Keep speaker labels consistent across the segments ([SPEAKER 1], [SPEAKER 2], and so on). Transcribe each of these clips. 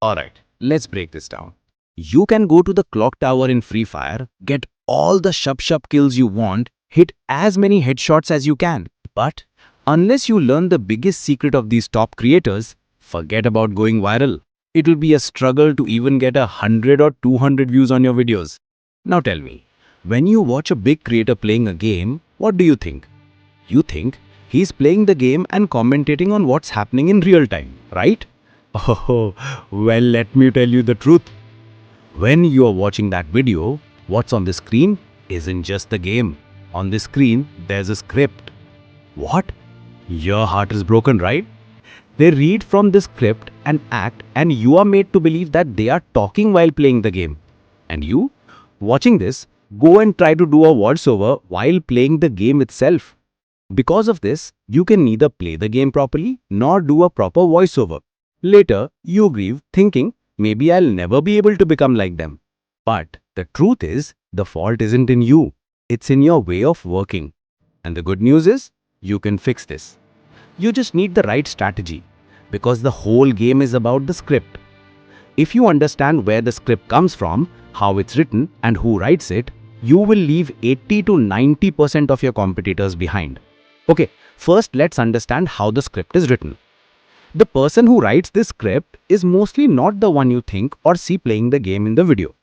[SPEAKER 1] Alright, let's break this down. You can go to the clock tower in Free Fire, get all the shup kills you want, hit as many headshots as you can. But unless you learn the biggest secret of these top creators, forget about going viral. It will be a struggle to even get 100 or 200 views on your videos. Now tell me, when you watch a big creator playing a game, what do you think? You think he's playing the game and commentating on what's happening in real time, right? Oh, well, let me tell you the truth. When you are watching that video, what's on the screen isn't just the game. On the screen, there's a script. What? Your heart is broken, right? They read from the script and act, and you are made to believe that they are talking while playing the game. And you, watching this, go and try to do a voiceover while playing the game itself. Because of this, you can neither play the game properly nor do a proper voiceover. Later, you grieve thinking, maybe I'll never be able to become like them. But the truth is, the fault isn't in you. It's in your way of working. And the good news is, you can fix this. You just need the right strategy. Because the whole game is about the script. If you understand where the script comes from, how it's written, and who writes it, you will leave 80 to 90% of your competitors behind. Okay, first let's understand how the script is written. The person who writes this script is mostly not the one you think or see playing the game in the video.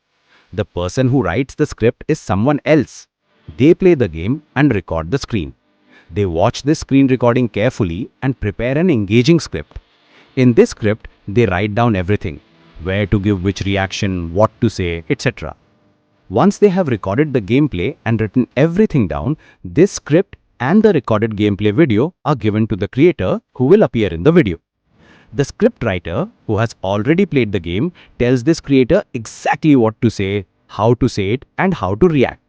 [SPEAKER 1] The person who writes the script is someone else. They play the game and record the screen. They watch this screen recording carefully and prepare an engaging script. In this script, they write down everything, where to give which reaction, what to say, etc. Once they have recorded the gameplay and written everything down, this script and the recorded gameplay video are given to the creator who will appear in the video. The script writer, who has already played the game, tells this creator exactly what to say, how to say it, and how to react.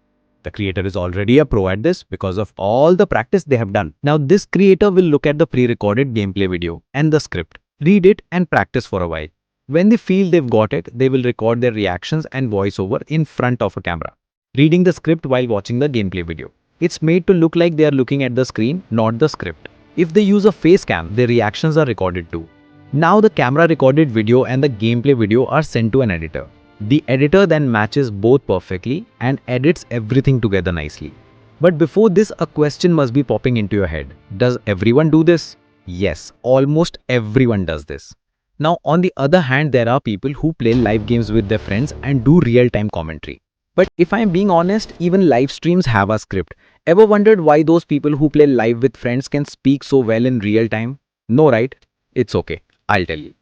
[SPEAKER 1] The creator is already a pro at this because of all the practice they have done. Now this creator will look at the pre-recorded gameplay video and the script, read it and practice for a while. When they feel they've got it, they will record their reactions and voiceover in front of a camera, reading the script while watching the gameplay video. It's made to look like they are looking at the screen, not the script. If they use a face cam, their reactions are recorded too. Now the camera recorded video and the gameplay video are sent to an editor. The editor then matches both perfectly and edits everything together nicely. But before this, a question must be popping into your head. Does everyone do this? Yes, almost everyone does this. Now on the other hand, there are people who play live games with their friends and do real-time commentary. But if I am being honest, even live streams have a script. Ever wondered why those people who play live with friends can speak so well in real time? No, right? It's okay. I'll tell you.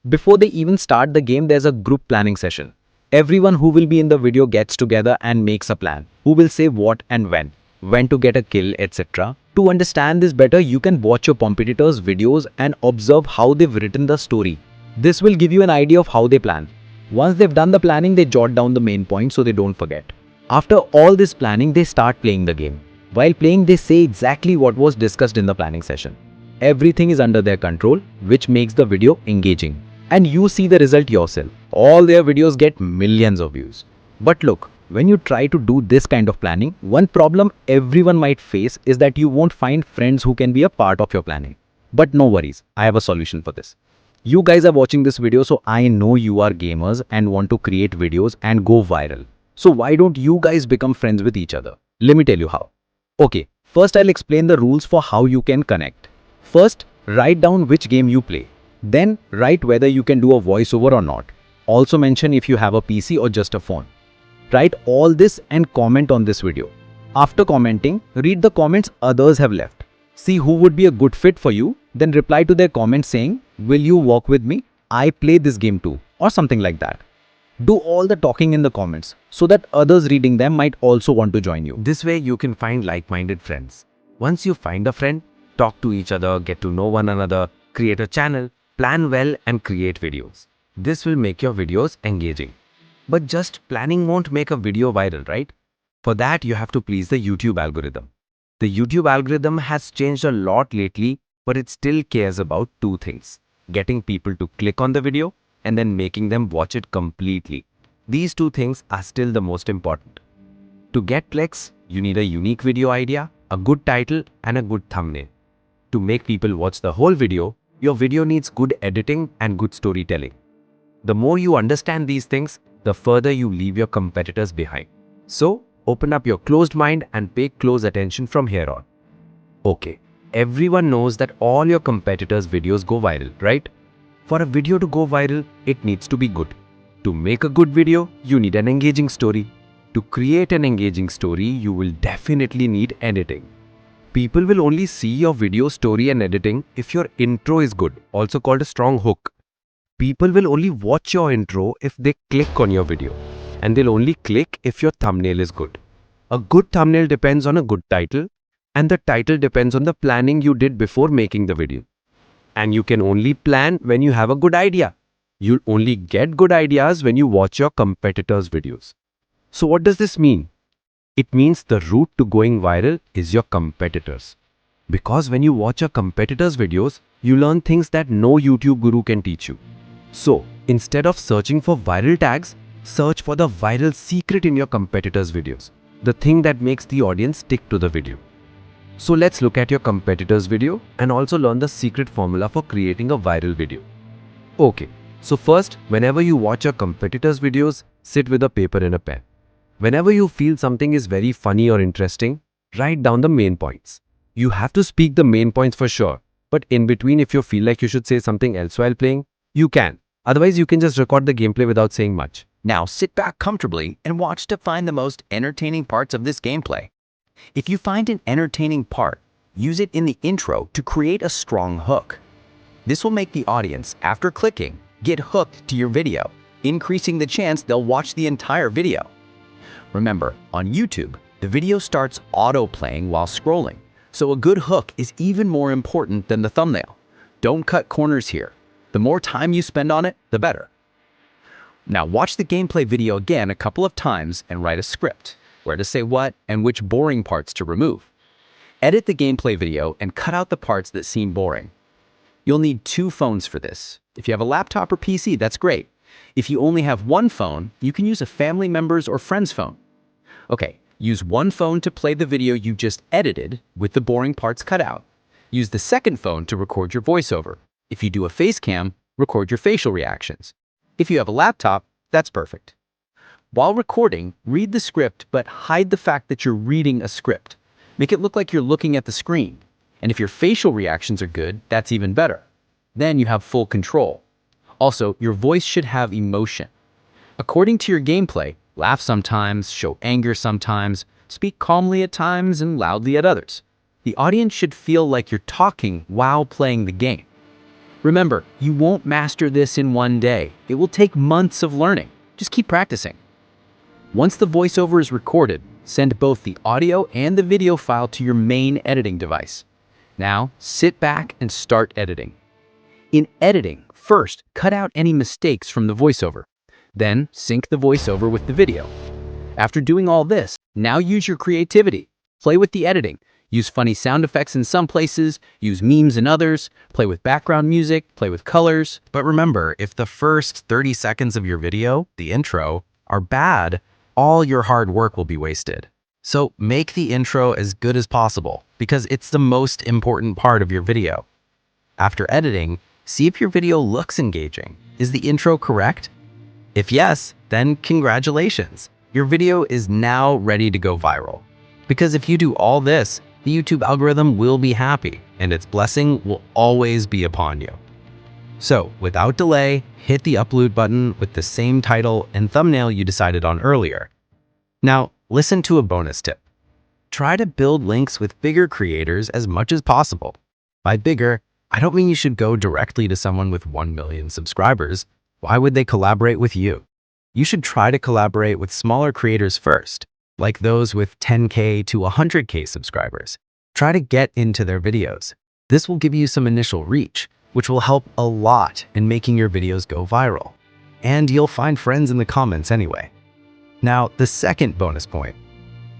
[SPEAKER 1] Before they even start the game, there's a group planning session. Everyone who will be in the video gets together and makes a plan. Who will say what and when to get a kill, etc. To understand this better, you can watch your competitors' videos and observe how they've written the story. This will give you an idea of how they plan. Once they've done the planning, they jot down the main points so they don't forget. After all this planning, they start playing the game. While playing, they say exactly what was discussed in the planning session. Everything is under their control, which makes the video engaging. And you see the result yourself. All their videos get millions of views. But look, when you try to do this kind of planning, one problem everyone might face is that you won't find friends who can be a part of your planning. But no worries, I have a solution for this. You guys are watching this video, so I know you are gamers and want to create videos and go viral. So why don't you guys become friends with each other? Let me tell you how. Okay, first I'll explain the rules for how you can connect. First, write down which game you play. Then, write whether you can do a voiceover or not. Also mention if you have a PC or just a phone. Write all this and comment on this video. After commenting, read the comments others have left. See who would be a good fit for you, then reply to their comments saying, "Will you walk with me? I play this game too," or something like that. Do all the talking in the comments so that others reading them might also want to join you. This way you can find like-minded friends. Once you find a friend, talk to each other, get to know one another, create a channel, plan well and create videos. This will make your videos engaging. But just planning won't make a video viral, right? For that, you have to please the YouTube algorithm. The YouTube algorithm has changed a lot lately, but it still cares about two things: getting people to click on the video and then making them watch it completely. These two things are still the most important. To get clicks, you need a unique video idea, a good title, and a good thumbnail. To make people watch the whole video, your video needs good editing and good storytelling.
[SPEAKER 2] The more you understand these things, the further you leave your competitors behind. So, open up your closed mind and pay close attention from here on. Okay, everyone knows that all your competitors' videos go viral, right? For a video to go viral, it needs to be good. To make a good video, you need an engaging story. To create an engaging story, you will definitely need editing. People will only see your video story and editing if your intro is good, also called a strong hook. People will only watch your intro if they click on your video, and they'll only click if your thumbnail is good. A good thumbnail depends on a good title, and the title depends on the planning you did before making the video. And you can only plan when you have a good idea. You'll only get good ideas when you watch your competitors' videos. So what does this mean? It means the route to going viral is your competitors. Because when you watch your competitors' videos, you learn things that no YouTube guru can teach you. So, instead of searching for viral tags, search for the viral secret in your competitors' videos. The thing that makes the audience stick to the video. So let's look at your competitor's video and also learn the secret formula for creating a viral video. Okay, so first, whenever you watch your competitor's videos, sit with a paper and a pen. Whenever you feel something is very funny or interesting, write down the main points. You have to speak the main points for sure, but in between if you feel like you should say something else while playing, you can. Otherwise, you can just record the gameplay without saying much.
[SPEAKER 1] Now sit back comfortably and watch to find the most entertaining parts of this gameplay. If you find an entertaining part, use it in the intro to create a strong hook. This will make the audience, after clicking, get hooked to your video, increasing the chance they'll watch the entire video. Remember, on YouTube, the video starts auto-playing while scrolling, so a good hook is even more important than the thumbnail. Don't cut corners here. The more time you spend on it, the better. Now watch the gameplay video again a couple of times and write a script, where to say what and which boring parts to remove. Edit the gameplay video and cut out the parts that seem boring. You'll need 2 phones for this. If you have a laptop or PC, that's great. If you only have one phone, you can use a family member's or friend's phone. Okay, use one phone to play the video you just edited with the boring parts cut out. Use the second phone to record your voiceover. If you do a face cam, record your facial reactions. If you have a laptop, that's perfect. While recording, read the script but hide the fact that you're reading a script. Make it look like you're looking at the screen. And if your facial reactions are good, that's even better. Then you have full control. Also, your voice should have emotion. According to your gameplay, laugh sometimes, show anger sometimes, speak calmly at times and loudly at others. The audience should feel like you're talking while playing the game. Remember, you won't master this in one day. It will take months of learning. Just keep practicing. Once the voiceover is recorded, send both the audio and the video file to your main editing device. Now, sit back and start editing. In editing, first, cut out any mistakes from the voiceover. Then, sync the voiceover with the video. After doing all this, now use your creativity. Play with the editing. Use funny sound effects in some places, use memes in others, play with background music, play with colors.
[SPEAKER 2] But remember, if the first 30 seconds of your video, the intro, are bad, all your hard work will be wasted. So make the intro as good as possible, because it's the most important part of your video. After editing, see if your video looks engaging. Is the intro correct? If yes, then congratulations. Your video is now ready to go viral. Because if you do all this, the YouTube algorithm will be happy, and its blessing will always be upon you. So, without delay, hit the upload button with the same title and thumbnail you decided on earlier. Now, listen to a bonus tip. Try to build links with bigger creators as much as possible. By bigger, I don't mean you should go directly to someone with 1 million subscribers. Why would they collaborate with you? You should try to collaborate with smaller creators first, like those with 10K to 100K subscribers. Try to get into their videos. This will give you some initial reach, which will help a lot in making your videos go viral. And you'll find friends in the comments anyway. Now, the second bonus point.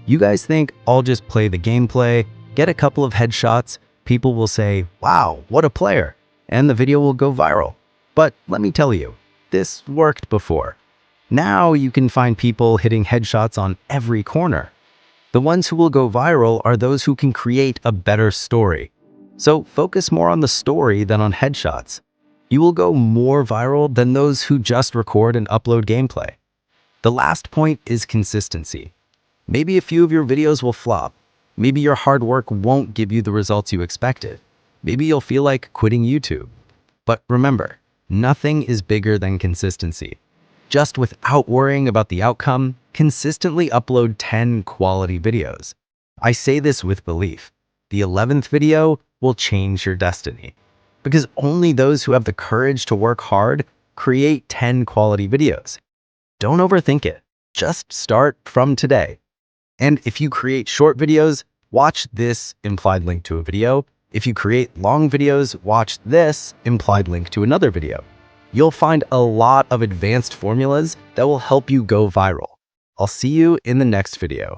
[SPEAKER 2] You guys think I'll just play the gameplay, get a couple of headshots, people will say, wow, what a player, and the video will go viral. But let me tell you, this worked before. Now you can find people hitting headshots on every corner. The ones who will go viral are those who can create a better story. So focus more on the story than on headshots. You will go more viral than those who just record and upload gameplay. The last point is consistency. Maybe a few of your videos will flop. Maybe your hard work won't give you the results you expected. Maybe you'll feel like quitting YouTube. But remember, nothing is bigger than consistency. Just without worrying about the outcome, consistently upload 10 quality videos. I say this with belief. The 11th video will change your destiny. Because only those who have the courage to work hard create 10 quality videos. Don't overthink it. Just start from today. And if you create short videos, watch this implied link to a video. If you create long videos, watch this implied link to another video. You'll find a lot of advanced formulas that will help you go viral. I'll see you in the next video.